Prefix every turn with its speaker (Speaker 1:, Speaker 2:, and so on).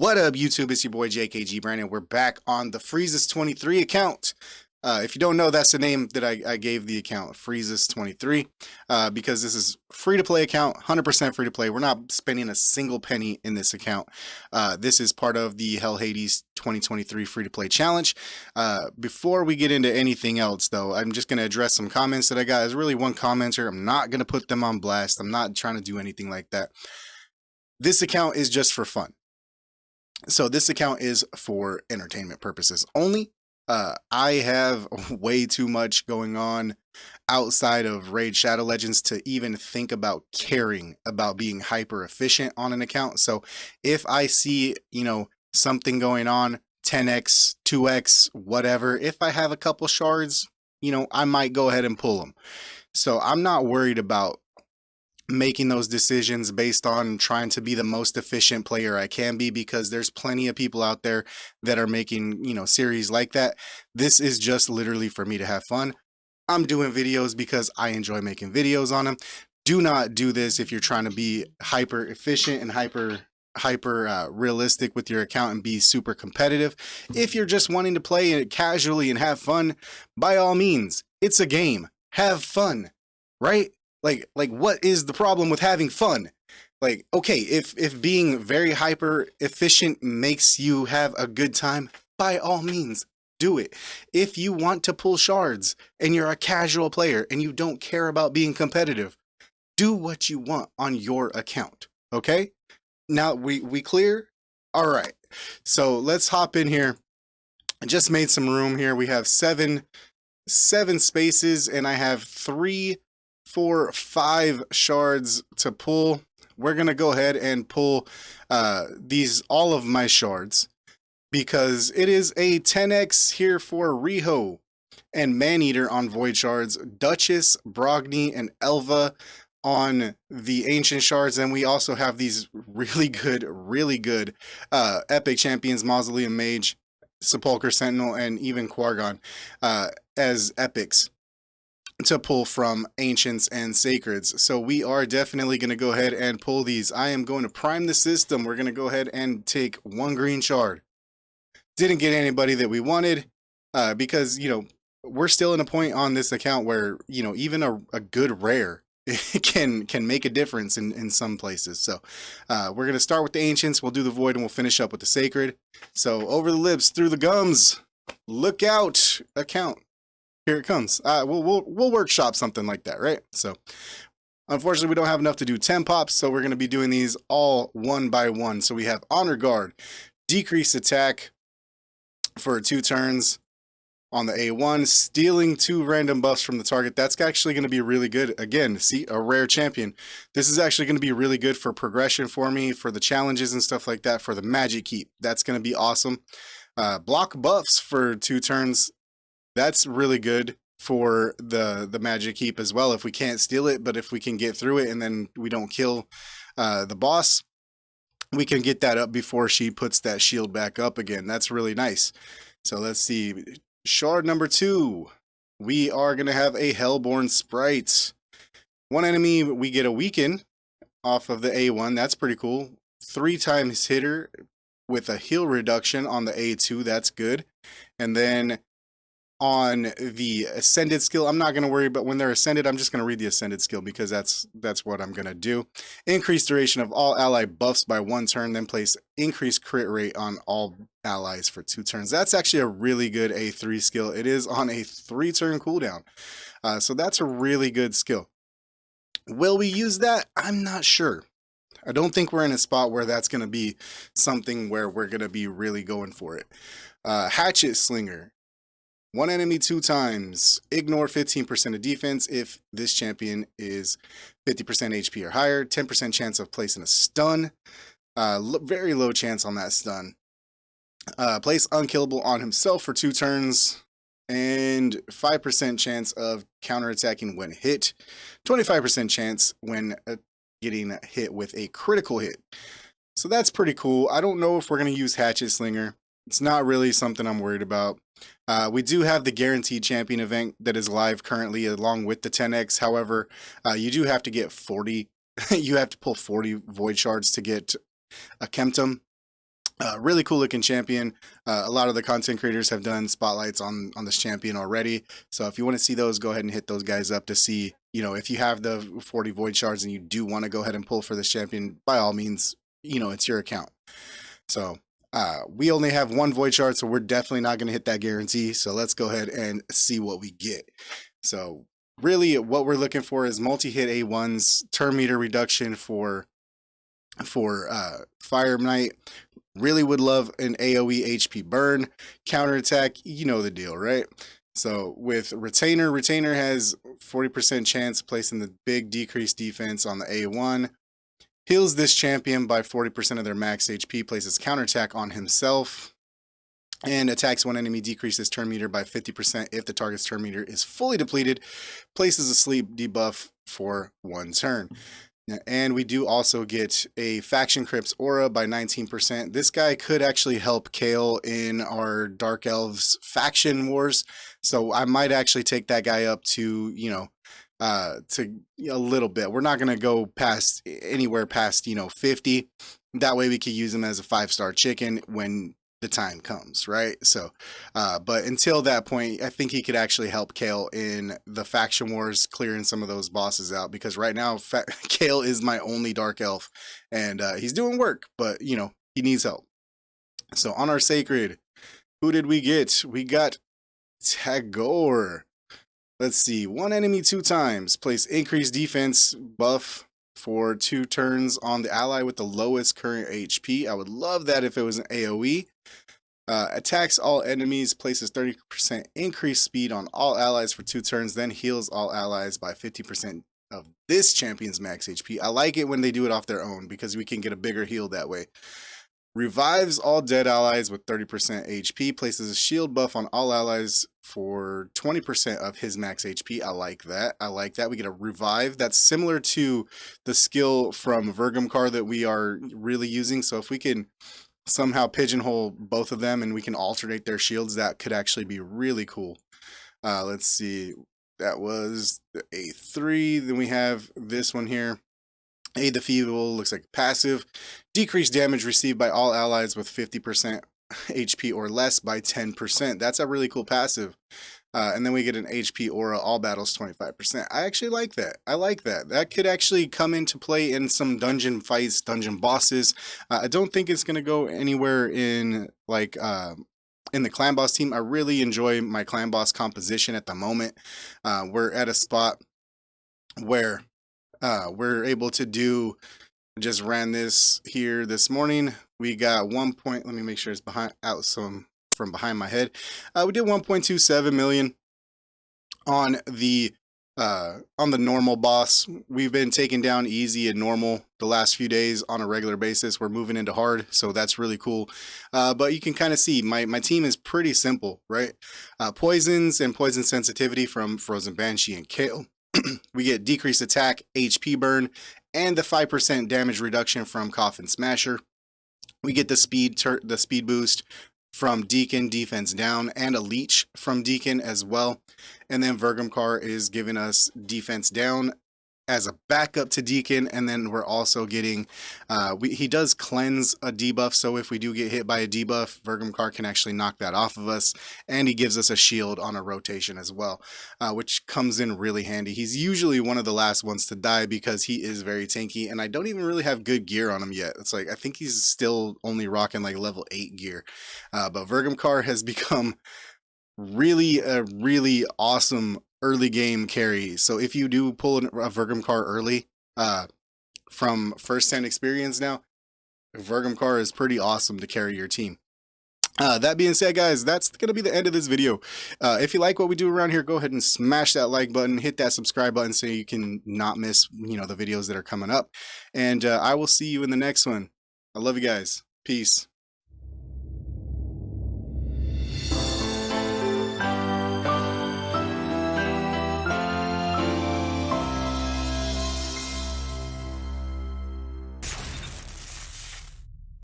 Speaker 1: What up, YouTube? It's your boy JKG Brandon. We're back on the Freezes23 account. If you don't know, that's the name that I gave the account, Freezes23, because this is free-to-play account, 100% free-to-play. We're not spending a single penny in this account. This is part of the Hell Hades 2023 free-to-play challenge. Before we get into anything else, though, I'm just going to address some comments that I got. There's really one commenter. I'm not going to put them on blast. I'm not trying to do anything like that. This account is just for fun. So this account is for entertainment purposes only. I have way too much going on outside of Raid Shadow Legends to even think about caring about being hyper efficient on an account. So if I see, something going on, 10x, 2x, whatever, if I have a couple shards, I might go ahead and pull them. So I'm not worried about making those decisions based on trying to be the most efficient player I can be, because there's plenty of people out there that are making, series like that. This is just literally for me to have fun. I'm doing videos because I enjoy making videos on them. Do not do this if you're trying to be hyper efficient and hyper realistic with your account and be super competitive. If you're just wanting to play it casually and have fun, by all means, it's a game. Have fun, right? Like what is the problem with having fun? Like, okay, if being very hyper efficient makes you have a good time, by all means, do it. If you want to pull shards and you're a casual player and you don't care about being competitive, do what you want on your account, okay? Now, we clear? All right, so let's hop in here. I just made some room here. We have seven spaces, and I have 3, 4, 5 shards to pull. We're gonna go ahead and pull all of my shards, because it is a 10x here for Riho and Maneater on Void Shards, Duchess, Brogni, and Elva on the Ancient Shards. And we also have these really good Epic Champions, Mausoleum Mage, Sepulchre Sentinel, and even Quargon as epics to pull from Ancients and Sacreds. So we are definitely going to go ahead and pull these. I am going to prime the system. We're going to go ahead and take 1 green shard. Didn't get anybody that we wanted because, we're still in a point on this account where, even a good rare can make a difference in some places. So we're going to start with the Ancients. We'll do the Void and we'll finish up with the Sacred. So over the lips, through the gums. Look out, account. Here it comes. We'll workshop something like that, right? So unfortunately, we don't have enough to do 10 pops, so we're going to be doing these all one by one. So we have Honor Guard, decrease attack for 2 turns on the A1, stealing 2 random buffs from the target. That's actually going to be really good. Again, see, a rare champion. This is actually going to be really good for progression for me, for the challenges and stuff like that, for the magic keep. That's going to be awesome. Block buffs for 2 turns. That's really good for the magic heap as well, if we can't steal it, but if we can get through it and then we don't kill the boss, we can get that up before she puts that shield back up again. That's really nice. So let's see. Shard number 2. We are going to have a Hellborn Sprite. 1 enemy, we get a weaken off of the A1. That's pretty cool. 3 times hitter with a heal reduction on the A2. That's good. And then on the ascended skill, I'm not going to worry, but when they're ascended, I'm just going to read the ascended skill because that's what I'm going to do. Increased duration of all ally buffs by 1 turn, then place increased crit rate on all allies for 2 turns. That's actually a really good A3 skill. It is on a 3-turn cooldown. So that's a really good skill. Will we use that? I'm not sure. I don't think we're in a spot where that's going to be something where we're going to be really going for it. Hatchet Slinger. 1 enemy 2 times. Ignore 15% of defense if this champion is 50% HP or higher. 10% chance of placing a stun. Very low chance on that stun. Place unkillable on himself for 2 turns. And 5% chance of counterattacking when hit. 25% chance when getting hit with a critical hit. So that's pretty cool. I don't know if we're going to use Hatchet Slinger. It's not really something I'm worried about. We do have the Guaranteed Champion event that is live currently along with the 10x. However, you do have to get 40. You have to pull 40 Void Shards to get a Kemptum. Really cool looking champion. A lot of the content creators have done spotlights on this champion already. So if you want to see those, go ahead and hit those guys up to see, you know, if you have the 40 void shards and you do want to go ahead and pull for this champion, by all means, you know, it's your account. So we only have one void shard, so we're definitely not going to hit that guarantee. So let's go ahead and see what we get. So really what we're looking for is multi-hit A1s, turn meter reduction for Fire Knight. Really would love an AoE HP burn, counterattack, you know the deal, right? So with Retainer, Retainer has 40% chance placing the big decreased defense on the A1. Heals this champion by 40% of their max HP, places counterattack on himself, and attacks one enemy, decreases turn meter by 50% if the target's turn meter is fully depleted, places a sleep debuff for 1 turn. And we do also get a Faction Crypt's aura by 19%. This guy could actually help Kale in our Dark Elves faction wars. So I might actually take that guy up to, you know, to a little bit. We're not going to go past anywhere past, you know, 50. That way we could use him as a 5-star chicken when the time comes, right? So but until that point, I think he could actually help Kale in the faction wars, clearing some of those bosses out, because right now Kale is my only dark elf, and he's doing work, but you know, he needs help. So on our sacred, who did we get? We got Tagore. Let's see, 1 enemy 2 times, place increased defense buff for 2 turns on the ally with the lowest current HP. I would love that if it was an AoE. Attacks all enemies, places 30% increased speed on all allies for 2 turns, then heals all allies by 50% of this champion's max HP. I like it when they do it off their own because we can get a bigger heal that way. Revives all dead allies with 30% HP, places a shield buff on all allies for 20% of his max HP. I like that. I like that. We get a revive. That's similar to the skill from Vergamkar that we are really using. So if we can somehow pigeonhole both of them and we can alternate their shields, that could actually be really cool. Let's see, that was the A3. Then we have this one here. Aid the Feeble, looks like passive. Decreased damage received by all allies with 50% HP or less by 10%. That's a really cool passive. And then we get an HP aura, all battles 25%. I actually like that. I like that. That could actually come into play in some dungeon fights, dungeon bosses. I don't think it's going to go anywhere in like in the clan boss team. I really enjoy my clan boss composition at the moment. We're at a spot where we're able to do, just ran this here this morning. We got 1 point, let me make sure it's out some from behind my head. We did 1.27 million on the normal boss. We've been taking down easy and normal the last few days on a regular basis. We're moving into hard, so that's really cool. But you can kind of see my team is pretty simple, right? Poisons and poison sensitivity from Frozen Banshee and Kale. We get decreased attack, HP burn, and the 5% damage reduction from Coffin Smasher. We get the speed boost from Deacon, defense down, and a leech from Deacon as well. And then Vergamkar is giving us defense down as a backup to Deacon, and then we're also getting, he does cleanse a debuff, so if we do get hit by a debuff, Vergamkar can actually knock that off of us, and he gives us a shield on a rotation as well, which comes in really handy. He's usually one of the last ones to die because he is very tanky, and I don't even really have good gear on him yet. It's like, I think he's still only rocking like level 8 gear, but Vergamkar has become really a really awesome early game carry. So if you do pull a Vergamkar early, from first-hand experience now, Vergamkar is pretty awesome to carry your team. That being said, guys, that's going to be the end of this video. If you like what we do around here, go ahead and smash that like button, hit that subscribe button so you can not miss, you know, the videos that are coming up. And I will see you in the next one. I love you guys. Peace.